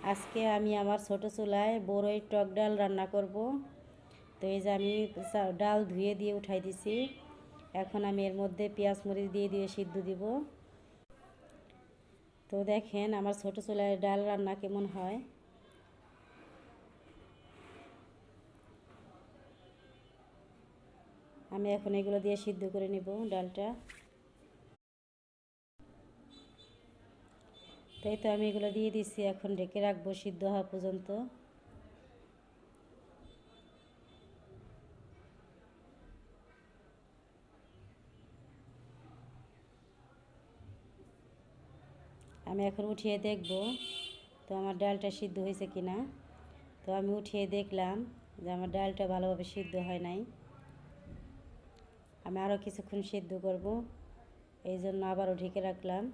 আজকে আমি আমার ছোট চুলায় বড়ই টক ডাল রান্না করব। তো এই যে আমি ডাল ধুয়ে দিয়ে উঠাই দিছি। এখন আমি এর মধ্যে পেঁয়াজ মরিচ দিয়ে দিয়ে সিদ্ধ দিব। তো দেখেন আমার ছোট চুলায় ডাল রান্না কেমন হয়। আমি এখন এগুলো দিয়ে সিদ্ধ করে নেব ডালটা। তাই তো আমি এগুলো দিয়ে দিচ্ছি, এখন ঢেকে রাখবো সিদ্ধ হওয়া পর্যন্ত। আমি এখন উঠিয়ে দেখব তো আমার ডালটা সিদ্ধ হয়েছে কিনা। তো আমি উঠিয়ে দেখলাম যে আমার ডালটা ভালোভাবে সিদ্ধ হয় নাই। আমি আরও কিছুক্ষণ সিদ্ধ করব, এই জন্য আবারও ঢেকে রাখলাম।